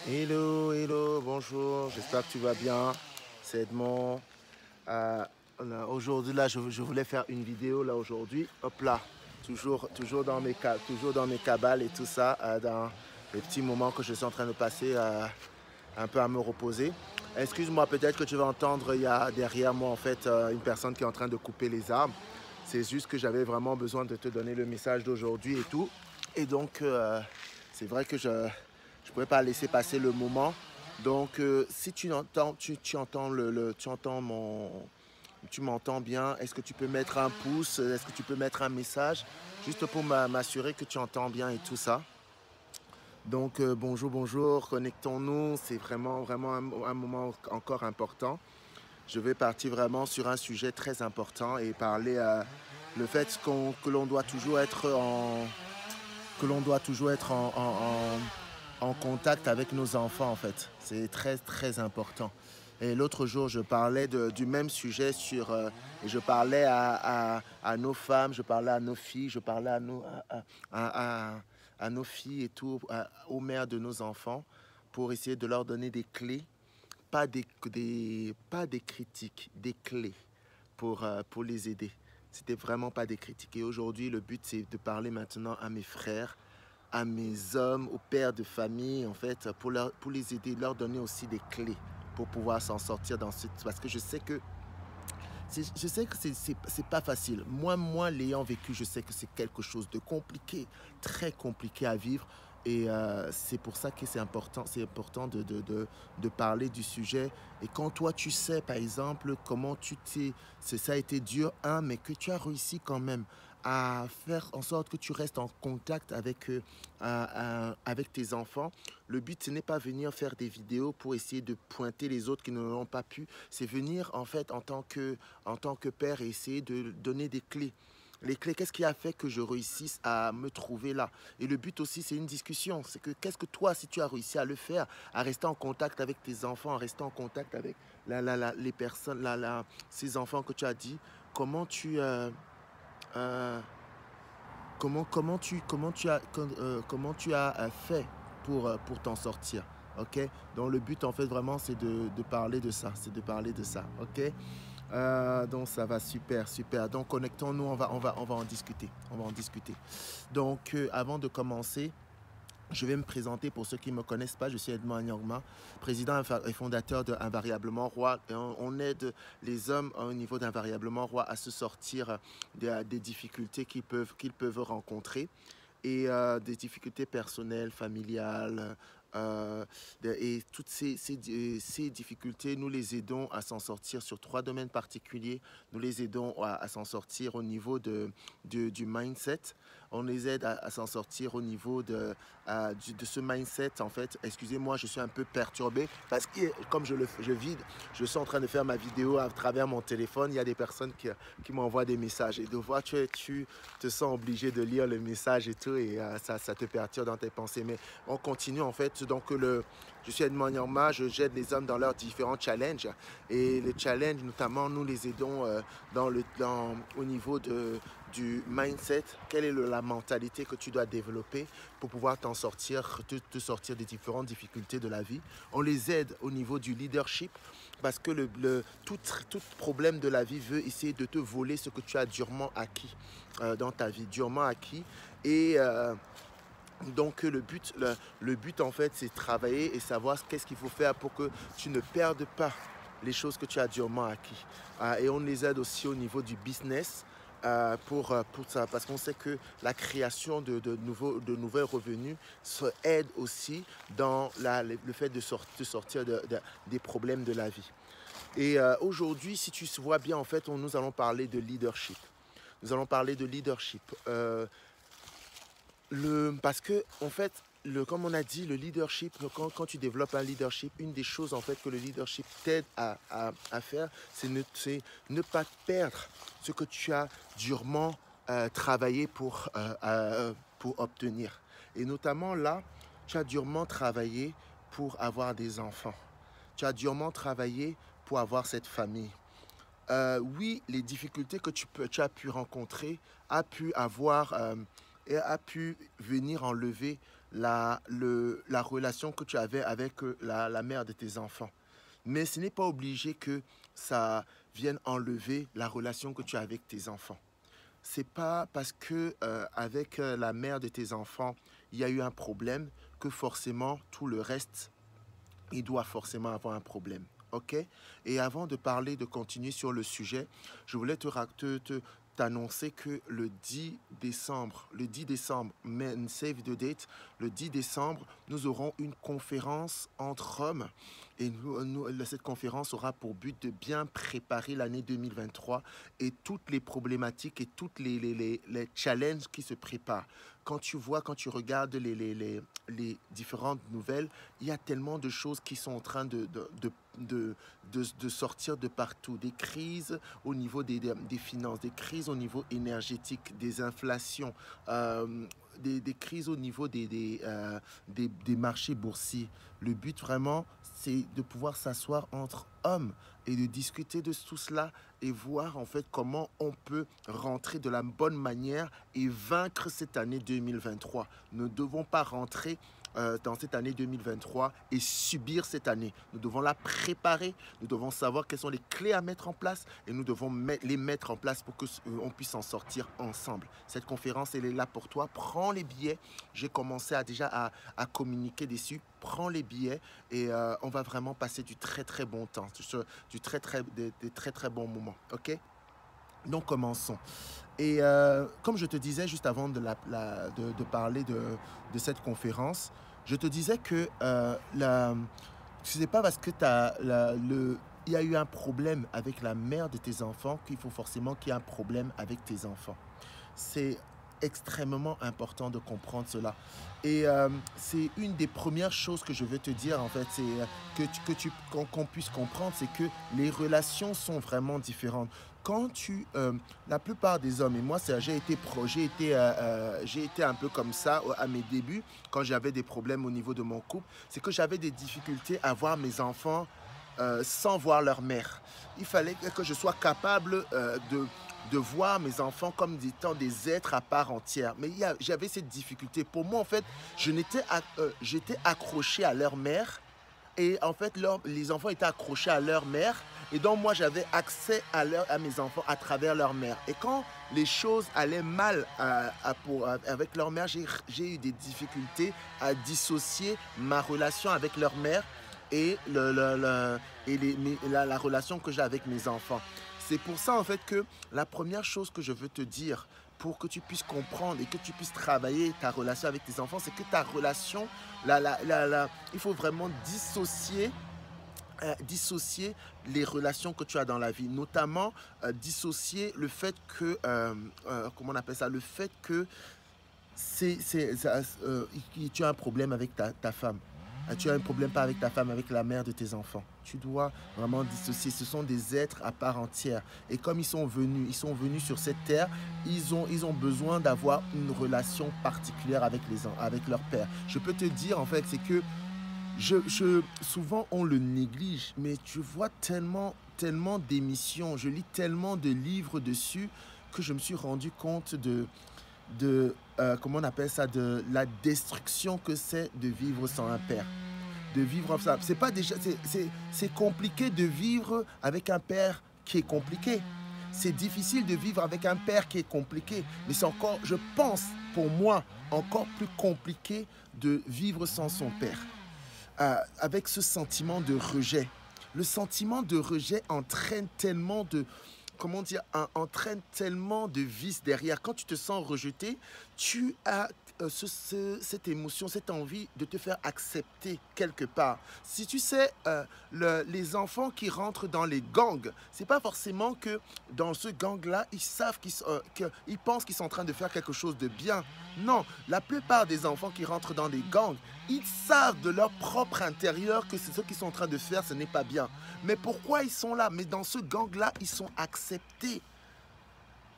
Hello, hello, bonjour, j'espère que tu vas bien. C'est Edmond. Euh, Aujourd'hui, là, je voulais faire une vidéo, là, aujourd'hui. Hop là, toujours toujours dans mes cabales et tout ça, dans les petits moments que je suis en train de passer un peu à me reposer. Excuse-moi, peut-être que tu vas entendre, il y a derrière moi, en fait, une personne qui est en train de couper les arbres. C'est juste que j'avais vraiment besoin de te donner le message d'aujourd'hui et tout. Et donc, c'est vrai que je ne pouvais pas laisser passer le moment. Donc, si tu entends, tu entends tu entends tu m'entends bien, est-ce que tu peux mettre un pouce, est-ce que tu peux mettre un message, juste pour m'assurer que tu entends bien et tout ça. Donc, bonjour, bonjour, connectons-nous, c'est vraiment un moment encore important. Je vais partir vraiment sur un sujet très important et parler le fait que l'on doit toujours être en contact avec nos enfants en fait. C'est très important. Et l'autre jour, je parlais du même sujet et je parlais à nos femmes, je parlais à nos filles, je parlais à nos filles et tout, aux mères de nos enfants, pour essayer de leur donner des clés, pas des critiques, des clés pour les aider. C'était vraiment pas des critiques. Et aujourd'hui, le but, c'est de parler maintenant à mes frères, à mes hommes, aux pères de famille, en fait, pour les aider, leur donner aussi des clés pour pouvoir s'en sortir dans ce... Parce que je sais que c'est pas facile. Moi, l'ayant vécu, je sais que c'est quelque chose de compliqué, très compliqué à vivre. Et c'est pour ça que c'est important de parler du sujet. Et quand toi, tu sais, par exemple, comment ça a été dur, mais que tu as réussi quand même à faire en sorte que tu restes en contact avec tes enfants. Le but, ce n'est pas venir faire des vidéos pour essayer de pointer les autres qui ne l'ont pas pu. C'est venir, en fait, en tant que père et essayer de donner des clés. Les clés, qu'est-ce qui a fait que je réussisse à me trouver là? Et le but aussi, c'est une discussion. C'est que qu'est-ce que toi, si tu as réussi à le faire, à rester en contact avec tes enfants, à rester en contact avec les personnes, ces enfants que tu as dit, comment tu, euh, comment tu as fait pour t'en sortir, ok? Donc le but en fait vraiment c'est de parler de ça, c'est de parler de ça, ok? Donc ça va super, super. Donc connectons-nous, on va en discuter, on va en discuter. Donc avant de commencer, je vais me présenter pour ceux qui ne me connaissent pas. Je suis Edmond Anyangma, président et fondateur de Invariablement Roi. Et on aide les hommes au niveau d'Invariablement Roi à se sortir des difficultés qu'ils peuvent rencontrer et des difficultés personnelles, familiales. Et toutes ces difficultés, nous les aidons à s'en sortir sur trois domaines particuliers. Nous les aidons à s'en sortir au niveau du mindset. On les aide à s'en sortir au niveau de ce mindset. En fait, excusez-moi, je suis un peu perturbé parce que comme je vide, je suis en train de faire ma vidéo à travers mon téléphone. Il y a des personnes qui m'envoient des messages et de voir, tu te sens obligé de lire le message et tout et ça te perturbe dans tes pensées. Mais on continue en fait. Donc, je suis Edmond Nyangma, j'aide les hommes dans leurs différents challenges. Et les challenges, notamment, nous les aidons au niveau du mindset. Quelle est la mentalité que tu dois développer pour pouvoir t'en sortir, te sortir des différentes difficultés de la vie. On les aide au niveau du leadership parce que tout problème de la vie veut essayer de te voler ce que tu as durement acquis dans ta vie, durement acquis. Et donc le but en fait c'est travailler et savoir qu'est-ce qu'il faut faire pour que tu ne perdes pas les choses que tu as durement acquis. Et on les aide aussi au niveau du business pour ça, parce qu'on sait que la création de nouveaux revenus se aide aussi dans le fait de sortir des problèmes de la vie. Et aujourd'hui, si tu vois bien, en fait, nous allons parler de leadership. Nous allons parler de leadership. Parce que, en fait, comme on a dit, le leadership, quand tu développes un leadership, une des choses en fait que le leadership t'aide à faire, c'est ne pas perdre ce que tu as durement travaillé pour obtenir. Et notamment là, tu as durement travaillé pour avoir des enfants. Tu as durement travaillé pour avoir cette famille. Oui, les difficultés que tu as pu rencontrer a pu venir enlever la relation que tu avais avec la mère de tes enfants. Mais ce n'est pas obligé que ça vienne enlever la relation que tu as avec tes enfants. C'est pas parce que avec la mère de tes enfants, il y a eu un problème que forcément tout le reste, il doit forcément avoir un problème. OK? Et avant de parler, de continuer sur le sujet, je voulais t'annoncer que le 10 décembre, Men Save the Date, le 10 décembre, nous aurons une conférence entre hommes. Et cette conférence aura pour but de bien préparer l'année 2023 et toutes les problématiques et toutes les challenges qui se préparent. Quand tu regardes les différentes nouvelles, il y a tellement de choses qui sont en train de sortir de partout. Des crises au niveau des finances, des crises au niveau énergétique, des inflations, des crises au niveau des marchés boursiers. Le but vraiment, c'est de pouvoir s'asseoir entre hommes et de discuter de tout cela et voir en fait comment on peut rentrer de la bonne manière et vaincre cette année 2023. Nous ne devons pas rentrer dans cette année 2023 et subir cette année. Nous devons la préparer, nous devons savoir quelles sont les clés à mettre en place et nous devons les mettre en place pour qu'on puisse en sortir ensemble. Cette conférence, elle est là pour toi. Prends les billets. J'ai commencé déjà à communiquer dessus. Prends les billets et on va vraiment passer du très bon temps, des très bons moments. OK? Donc commençons. Et comme je te disais juste avant de parler de cette conférence, je te disais que ce n'est pas parce que il y a eu un problème avec la mère de tes enfants qu'il faut forcément qu'il y ait un problème avec tes enfants. C'est extrêmement important de comprendre cela. Et c'est une des premières choses que je veux te dire, en fait, c'est qu'on puisse comprendre, c'est que les relations sont vraiment différentes. La plupart des hommes, et moi j'ai été un peu comme ça à mes débuts, quand j'avais des problèmes au niveau de mon couple, c'est que j'avais des difficultés à voir mes enfants sans voir leur mère. Il fallait que je sois capable de voir mes enfants comme étant des êtres à part entière. Mais j'avais cette difficulté. Pour moi, en fait, j'étais accroché à leur mère. Et en fait, les enfants étaient accrochés à leur mère. Et donc, moi, j'avais accès à mes enfants à travers leur mère. Et quand les choses allaient mal avec leur mère, j'ai eu des difficultés à dissocier ma relation avec leur mère et la relation que j'ai avec mes enfants. C'est pour ça, en fait, que la première chose que je veux te dire pour que tu puisses comprendre et que tu puisses travailler ta relation avec tes enfants, c'est que ta relation, il faut vraiment dissocier les relations que tu as dans la vie, notamment dissocier le fait que, comment on appelle ça, le fait que tu as un problème avec ta femme. Tu as un problème pas avec ta femme, avec la mère de tes enfants. Tu dois vraiment dissocier. Ce sont des êtres à part entière. Et comme ils sont venus sur cette terre, ils ont besoin d'avoir une relation particulière avec leur père. Je peux te dire, en fait, c'est que souvent on le néglige, mais tu vois tellement d'émissions, je lis tellement de livres dessus que je me suis rendu compte comment on appelle ça, de la destruction que c'est de vivre sans un père. De vivre ça. C'est pas déjà, c'est compliqué de vivre avec un père qui est compliqué. C'est difficile de vivre avec un père qui est compliqué. Mais c'est encore, je pense, pour moi, encore plus compliqué de vivre sans son père. Avec ce sentiment de rejet. Le sentiment de rejet entraîne tellement entraîne tellement de vices derrière. Quand tu te sens rejeté, tu as cette émotion, cette envie de te faire accepter quelque part. Si tu sais, les enfants qui rentrent dans les gangs, c'est pas forcément que dans ce gang-là, ils savent qu'ils pensent qu'ils sont en train de faire quelque chose de bien. Non, la plupart des enfants qui rentrent dans des gangs, ils savent de leur propre intérieur que ce qu'ils sont en train de faire, ce n'est pas bien. Mais pourquoi ils sont là? Mais dans ce gang-là, ils sont acceptés.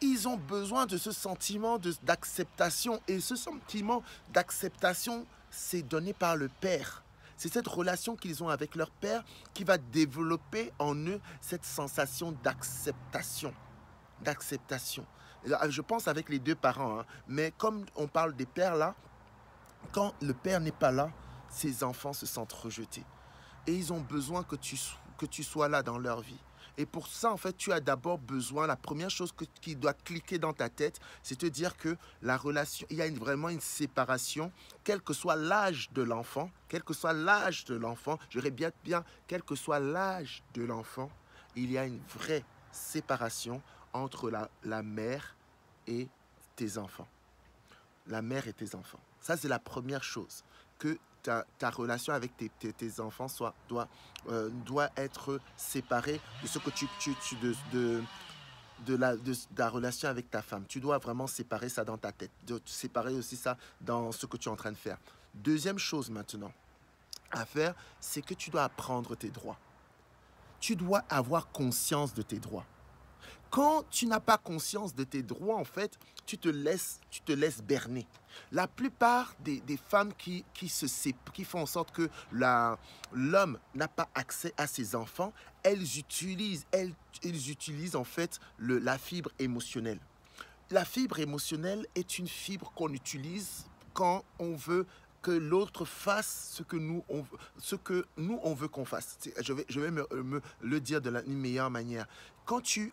Ils ont besoin de ce sentiment d'acceptation. Et ce sentiment d'acceptation, c'est donné par le Père. C'est cette relation qu'ils ont avec leur Père qui va développer en eux cette sensation d'acceptation. Je pense avec les deux parents. Mais comme on parle des pères là, Quand le père n'est pas là, ces enfants se sentent rejetés. Et ils ont besoin que tu sois là dans leur vie. Et pour ça, en fait, tu as d'abord besoin, la première chose qui doit cliquer dans ta tête, c'est te dire que la relation, il y a vraiment une séparation, quel que soit l'âge de l'enfant, quel que soit l'âge de l'enfant, je répète bien, quel que soit l'âge de l'enfant, il y a une vraie séparation entre la mère et tes enfants. La mère et tes enfants. Ça, c'est la première chose. Que ta relation avec tes enfants doit être séparée de ce que de la relation avec ta femme. Tu dois vraiment séparer ça dans ta tête. De séparer aussi ça dans ce que tu es en train de faire. Deuxième chose maintenant à faire, c'est que tu dois apprendre tes droits. Tu dois avoir conscience de tes droits. Quand tu n'as pas conscience de tes droits, en fait, tu te laisses berner. La plupart des femmes qui font en sorte que l'homme n'a pas accès à ses enfants, elles utilisent en fait la fibre émotionnelle. La fibre émotionnelle est une fibre qu'on utilise quand on veut que l'autre fasse ce que nous on veut qu'on fasse. Je vais me le dire de une meilleure manière. Quand tu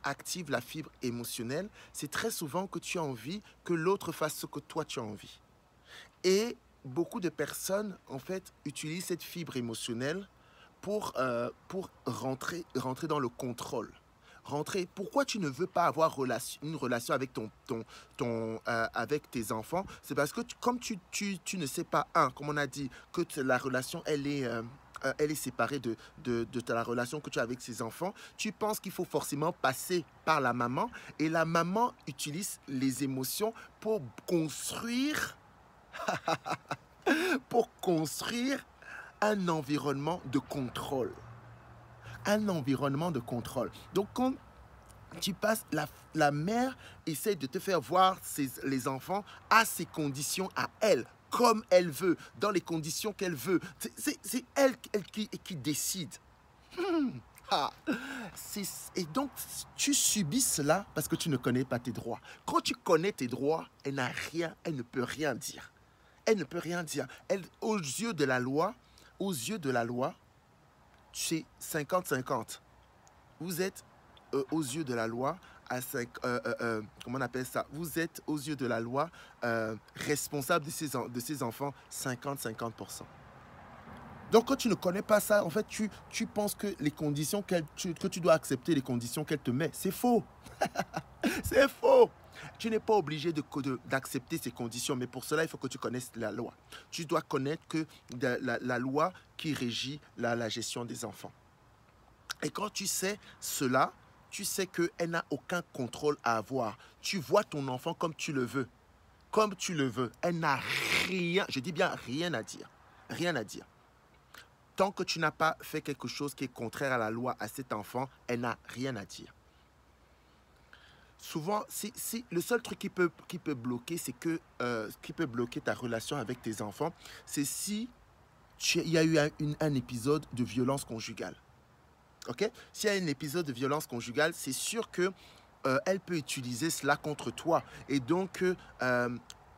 actives la fibre émotionnelle, c'est très souvent que tu as envie que l'autre fasse ce que toi tu as envie. Et beaucoup de personnes, en fait, utilisent cette fibre émotionnelle pour rentrer dans le contrôle. Pourquoi tu ne veux pas avoir une relation avec avec tes enfants? C'est parce que comme tu ne sais pas, comme on a dit, que la relation, elle est séparée de la relation que tu as avec ses enfants, tu penses qu'il faut forcément passer par la maman, et la maman utilise les émotions pour construire un environnement de contrôle. Un environnement de contrôle. Donc, quand tu passes, la mère essaie de te faire voir les enfants à ses conditions à elle, comme elle veut, dans les conditions qu'elle veut. C'est elle qui décide. Et donc, tu subis cela parce que tu ne connais pas tes droits. Quand tu connais tes droits, elle ne peut rien dire. Elle ne peut rien dire. Aux yeux de la loi, c'est 50-50. Vous êtes aux yeux de la loi, comment on appelle ça? Vous êtes aux yeux de la loi responsable de ces enfants 50-50%. Donc quand tu ne connais pas ça, en fait, tu penses que les conditions que tu dois accepter, les conditions qu'elle te met, c'est faux. C'est faux. Tu n'es pas obligé d'accepter ces conditions, mais pour cela, il faut que tu connaisses la loi. Tu dois connaître que la loi qui régit la gestion des enfants. Et quand tu sais cela, tu sais qu'elle n'a aucun contrôle à avoir. Tu vois ton enfant comme tu le veux. Comme tu le veux. Elle n'a rien, je dis bien rien à dire. Rien à dire. Tant que tu n'as pas fait quelque chose qui est contraire à la loi à cet enfant, elle n'a rien à dire. Souvent, le seul truc qui peut bloquer, qui peut bloquer ta relation avec tes enfants, c'est si il y a eu un épisode de violence conjugale. Ok? S'il y a un épisode de violence conjugale, c'est sûr que elle peut utiliser cela contre toi et donc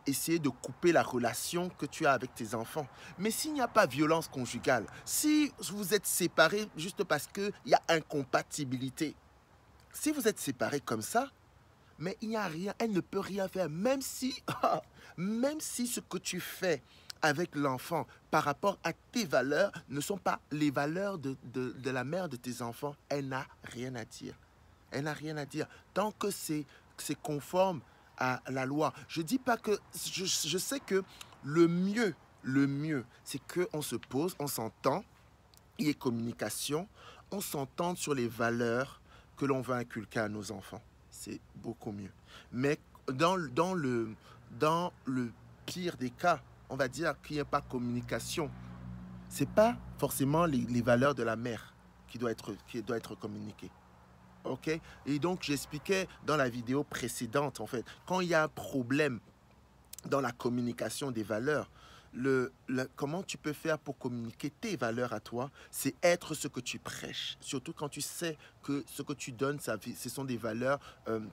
essayer de couper la relation que tu as avec tes enfants. Mais s'il n'y a pas violence conjugale, si vous êtes séparés juste parce qu'il y a incompatibilité, si vous êtes séparés comme ça, mais il n'y a rien, elle ne peut rien faire, même si ce que tu fais avec l'enfant par rapport à tes valeurs ne sont pas les valeurs de la mère de tes enfants, elle n'a rien à dire. Elle n'a rien à dire. Tant que c'est conforme à la loi. Je dis pas que... Je sais que le mieux, c'est qu'on se pose, on s'entend, il y ait communication, on s'entende sur les valeurs que l'on va inculquer à nos enfants. C'est beaucoup mieux. Mais dans le pire des cas, on va dire qu'il n'y a pas communication. Ce n'est pas forcément les valeurs de la mère qui doit être communiquées. Ok? Et donc, j'expliquais dans la vidéo précédente, en fait, quand il y a un problème dans la communication des valeurs, comment tu peux faire pour communiquer tes valeurs à toi, c'est être ce que tu prêches. Surtout quand tu sais que ce que tu donnes, ce sont des valeurs.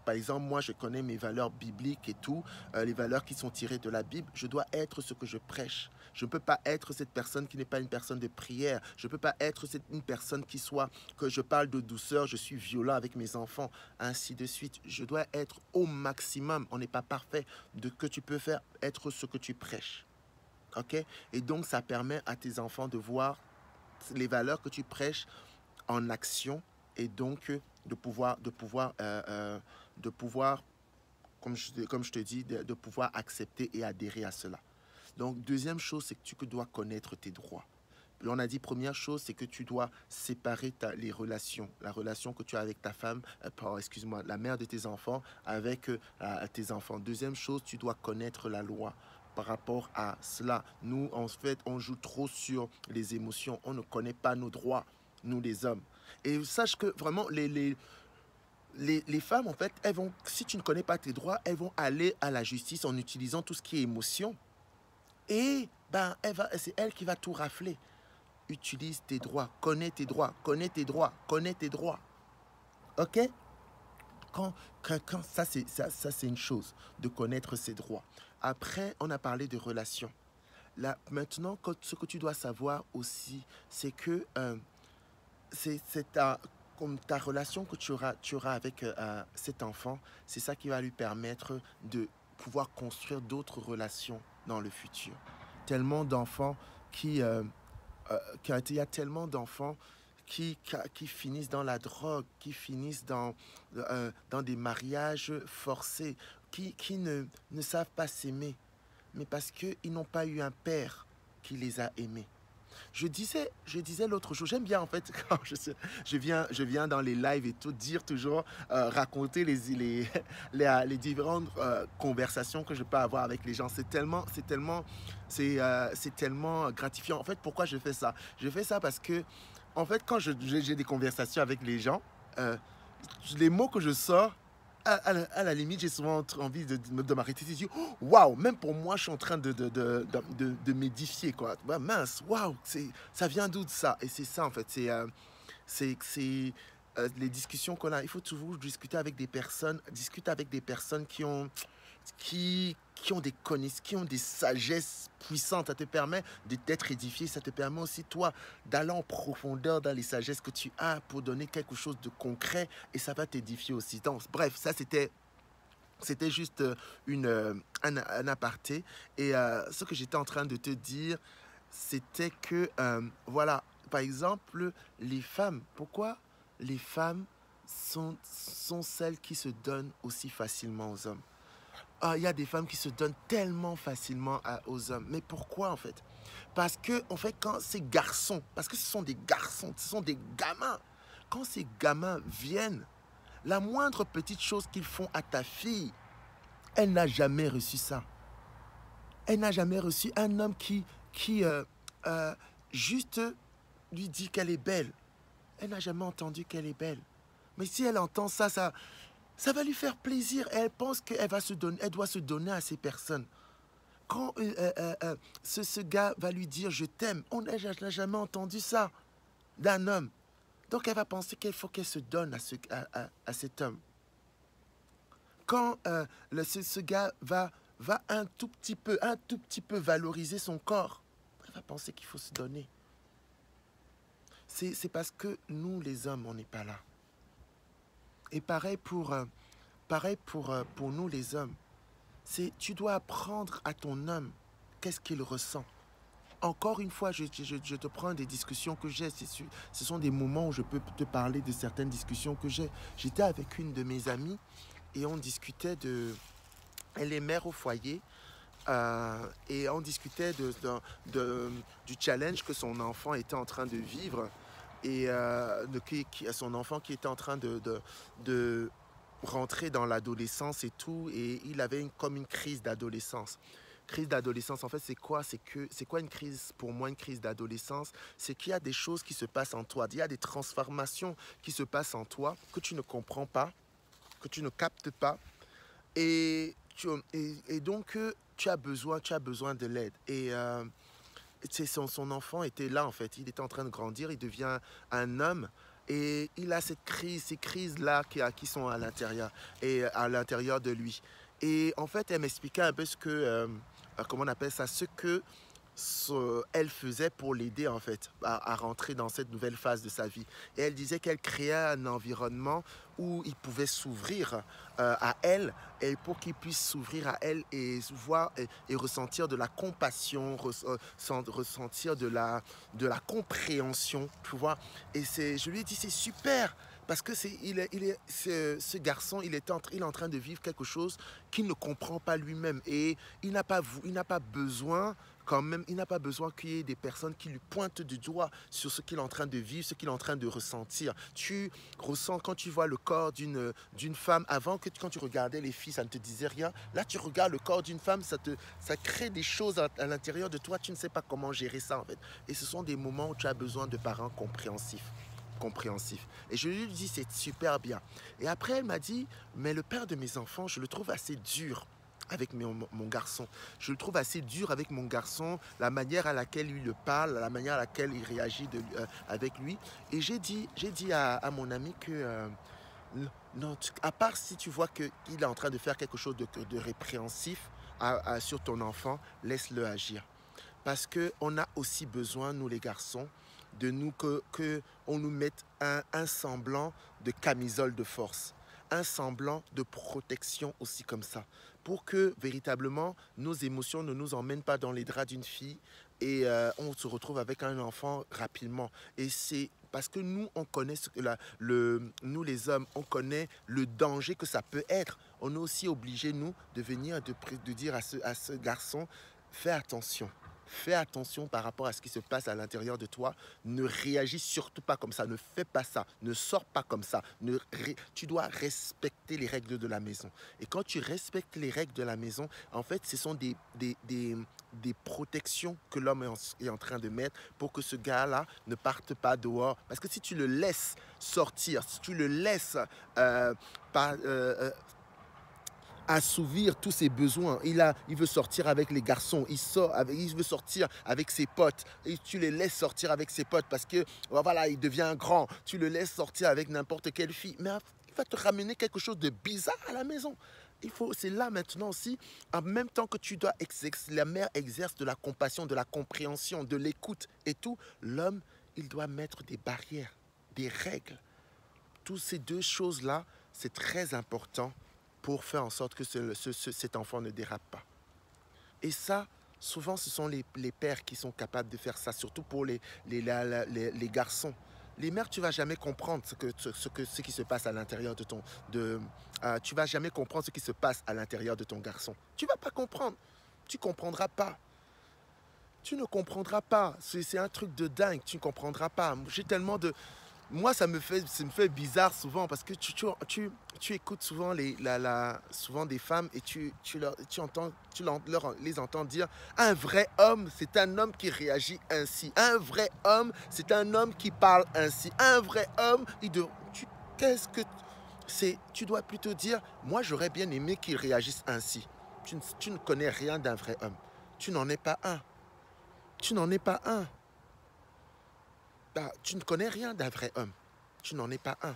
Par exemple, moi, je connais mes valeurs bibliques et tout, les valeurs qui sont tirées de la Bible. Je dois être ce que je prêche. Je ne peux pas être cette personne qui n'est pas une personne de prière. Je ne peux pas être une personne que je parle de douceur, je suis violent avec mes enfants, ainsi de suite. Je dois être au maximum. On n'est pas parfait. De que tu peux faire, être ce que tu prêches. OK? Et donc, ça permet à tes enfants de voir les valeurs que tu prêches en action et donc de pouvoir comme je te dis, de pouvoir accepter et adhérer à cela. Donc, deuxième chose, c'est que tu dois connaître tes droits. Puis on a dit, première chose, c'est que tu dois séparer les relations. La relation que tu as avec ta femme, excuse-moi, la mère de tes enfants, avec tes enfants. Deuxième chose, tu dois connaître la loi par rapport à cela. Nous, en fait, on joue trop sur les émotions. On ne connaît pas nos droits, nous les hommes. Et sache que vraiment, les femmes, en fait, elles vont, si tu ne connais pas tes droits, elles vont aller à la justice en utilisant tout ce qui est émotion. Et ben, c'est elle qui va tout rafler. Utilise tes droits, connais tes droits, connais tes droits, connais tes droits. OK? Ça, c'est une chose, de connaître ses droits. Après, on a parlé de relations. Là, maintenant, ce que tu dois savoir aussi, c'est que comme ta relation que tu auras avec cet enfant, c'est ça qui va lui permettre de pouvoir construire d'autres relations dans le futur. Tellement d'enfants il y a tellement d'enfants qui finissent dans la drogue, qui finissent dans des mariages forcés, qui ne savent pas s'aimer, mais parce qu'ils n'ont pas eu un père qui les a aimés. Je disais l'autre jour, j'aime bien en fait, quand je viens dans les lives et tout, dire toujours, raconter les différentes conversations que je peux avoir avec les gens. C'est tellement gratifiant. En fait, pourquoi je fais ça? Je fais ça parce que, en fait, quand j'ai des conversations avec les gens, les mots que je sors, à la limite, j'ai souvent envie de m'arrêter et de dire « Waouh, même pour moi, je suis en train de m'édifier, quoi. Bah, mince, waouh, ça vient d'où de ça ?» Et c'est ça, en fait. C'est les discussions qu'on a. Il faut toujours discuter avec des personnes qui ont des connaissances, qui ont des sagesses puissantes. Ça te permet d'être édifié. Ça te permet aussi, toi, d'aller en profondeur dans les sagesses que tu as pour donner quelque chose de concret. Et ça va t'édifier aussi. Donc, bref, ça, c'était juste un aparté. Et ce que j'étais en train de te dire, c'était que, voilà, par exemple, les femmes, pourquoi les femmes sont celles qui se donnent aussi facilement aux hommes? Il y a des femmes qui se donnent tellement facilement aux hommes. Mais pourquoi, en fait? Parce que, en fait, quand ces garçons, parce que ce sont des garçons, ce sont des gamins, quand ces gamins viennent, la moindre petite chose qu'ils font à ta fille, elle n'a jamais reçu ça. Elle n'a jamais reçu un homme qui juste lui dit qu'elle est belle. Elle n'a jamais entendu qu'elle est belle. Mais si elle entend ça va lui faire plaisir. Elle pense qu'elle doit se donner à ces personnes. Quand ce gars va lui dire « je t'aime », on n'a jamais entendu ça d'un homme. Donc elle va penser qu'il faut qu'elle se donne à cet homme. Quand ce gars va un tout petit peu valoriser son corps, elle va penser qu'il faut se donner. C'est parce que nous, les hommes, on n'est pas là. Et pareil pour nous, les hommes. Tu dois apprendre à ton homme qu'est-ce qu'il ressent. Encore une fois, je te prends des discussions que j'ai. Ce sont des moments où je peux te parler de certaines discussions que j'ai. J'étais avec une de mes amies et on discutait elle est mère au foyer. Et on discutait du challenge que son enfant était en train de vivre. Et son enfant qui était en train de rentrer dans l'adolescence et tout, et il avait comme une crise d'adolescence. Crise d'adolescence, en fait, c'est quoi? C'est quoi une crise? Pour moi, une crise d'adolescence, c'est qu'il y a des choses qui se passent en toi, il y a des transformations qui se passent en toi que tu ne comprends pas, que tu ne captes pas, et et donc, tu as besoin de l'aide. Et son enfant était là, en fait. Il était en train de grandir, il devient un homme. Et il a ces crises-là qui sont à l'intérieur, et à l'intérieur de lui. Et en fait, elle m'expliquait un peu comment on appelle ça, ce que elle faisait pour l'aider en fait à rentrer dans cette nouvelle phase de sa vie. Et elle disait qu'elle créait un environnement où il pouvait s'ouvrir à elle, et pour qu'il puisse s'ouvrir à elle et voir et ressentir de la compassion, ressentir de la compréhension, tu vois. Et je lui ai dit, c'est super, parce que ce garçon, il est en train de vivre quelque chose qu'il ne comprend pas lui-même, et il n'a pas besoin quand même, il n'a pas besoin qu'il y ait des personnes qui lui pointent du doigt sur ce qu'il est en train de vivre, ce qu'il est en train de ressentir. Tu ressens quand tu vois le corps d'une femme, avant que quand tu regardais les filles, ça ne te disait rien. Là, tu regardes le corps d'une femme, ça crée des choses à l'intérieur de toi, tu ne sais pas comment gérer ça en fait. Et ce sont des moments où tu as besoin de parents compréhensifs. Et je lui dis, c'est super bien. Et après, elle m'a dit, mais le père de mes enfants, je le trouve assez dur avec mon garçon. Je le trouve assez dur avec mon garçon, la manière à laquelle il le parle, la manière à laquelle il réagit avec lui. Et j'ai dit à mon ami que, non, à part si tu vois qu'il est en train de faire quelque chose de répréhensif sur ton enfant, laisse-le agir. Parce qu'on a aussi besoin, nous les garçons, de nous que on nous mette un semblant de camisole de force, un semblant de protection aussi comme ça, pour que véritablement nos émotions ne nous emmènent pas dans les draps d'une fille et on se retrouve avec un enfant rapidement. Et c'est parce que nous, on connaît nous les hommes, on connaît le danger que ça peut être. On est aussi obligé, nous, de venir de dire à ce garçon, fais attention. Fais attention par rapport à ce qui se passe à l'intérieur de toi. Ne réagis surtout pas comme ça. Ne fais pas ça. Ne sors pas comme ça. Tu dois respecter les règles de la maison. Et quand tu respectes les règles de la maison, en fait, ce sont des protections que l'homme est en train de mettre pour que ce gars-là ne parte pas dehors. Parce que si tu le laisses sortir, si tu le laisses assouvir tous ses besoins. Il veut sortir avec les garçons, il veut sortir avec ses potes, et tu les laisses sortir avec ses potes parce que voilà, il devient grand. Tu le laisses sortir avec n'importe quelle fille, mais il va te ramener quelque chose de bizarre à la maison. C'est là maintenant aussi, en même temps que la mère exerce de la compassion, de la compréhension, de l'écoute et tout, l'homme, il doit mettre des barrières, des règles. Toutes ces deux choses-là, c'est très important pour faire en sorte que cet enfant ne dérape pas. Et ça, souvent, ce sont les pères qui sont capables de faire ça, surtout pour les garçons. Les mères, tu ne vas jamais comprendre ce qui se passe à l'intérieur de tu ne vas jamais comprendre ce qui se passe à l'intérieur de ton garçon. Tu ne vas pas comprendre. Tu ne comprendras pas. Tu ne comprendras pas. C'est un truc de dingue. Tu ne comprendras pas. J'ai tellement de... Moi, ça me fait bizarre souvent parce que tu écoutes souvent souvent des femmes et les entends dire un vrai homme, c'est un homme qui réagit ainsi. Un vrai homme, c'est un homme qui parle ainsi. Un vrai homme, tu dois plutôt dire, moi, j'aurais bien aimé qu'il réagisse ainsi. Tu ne connais rien d'un vrai homme. Tu n'en es pas un. Tu n'en es pas un. Tu ne connais rien d'un vrai homme. Tu n'en es pas un.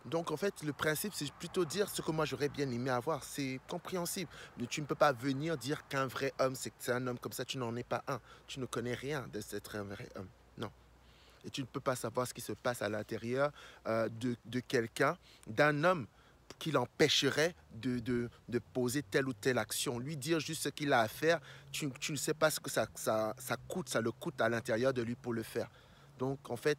Donc, en fait, le principe, c'est plutôt dire ce que moi, j'aurais bien aimé avoir. C'est compréhensible. Mais tu ne peux pas venir dire qu'un vrai homme, c'est un homme comme ça. Tu n'en es pas un. Tu ne connais rien d'être un vrai homme. Non. Et tu ne peux pas savoir ce qui se passe à l'intérieur de quelqu'un, d'un homme qui l'empêcherait de poser telle ou telle action. Lui dire juste ce qu'il a à faire, tu ne sais pas ce que ça le coûte à l'intérieur de lui pour le faire. Donc, en fait,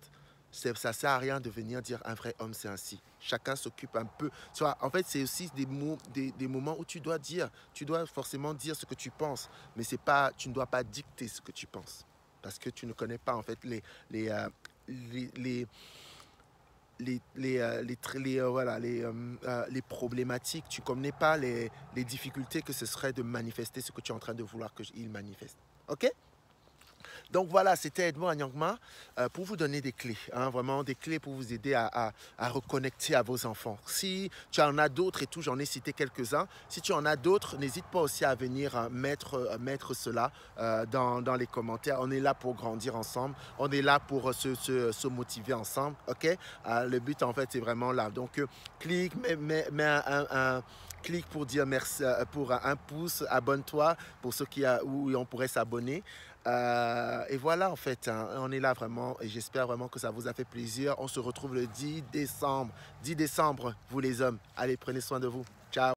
ça ne sert à rien de venir dire un vrai homme, c'est ainsi. Chacun s'occupe un peu. Tu vois, en fait, c'est aussi des moments où tu dois forcément dire ce que tu penses. Mais tu ne dois pas dicter ce que tu penses. Parce que tu ne connais pas, en fait, les problématiques. Tu ne connais pas les difficultés que ce serait de manifester ce que tu es en train de vouloir qu'il manifeste. OK? Donc voilà, c'était Edmond Anyangma pour vous donner des clés, hein, vraiment des clés pour vous aider à reconnecter à vos enfants. Si tu en as d'autres et tout, j'en ai cité quelques-uns. Si tu en as d'autres, n'hésite pas aussi à venir mettre cela dans les commentaires. On est là pour grandir ensemble. On est là pour se motiver ensemble. Ok. Le but, en fait, c'est vraiment là. Donc, clique, mets clique pour dire merci, pour un pouce, abonne-toi pour ceux où on pourrait s'abonner. Et voilà, en fait, hein, on est là vraiment et j'espère vraiment que ça vous a fait plaisir. On se retrouve le 10 décembre. 10 décembre, vous les hommes. Allez, prenez soin de vous. Ciao.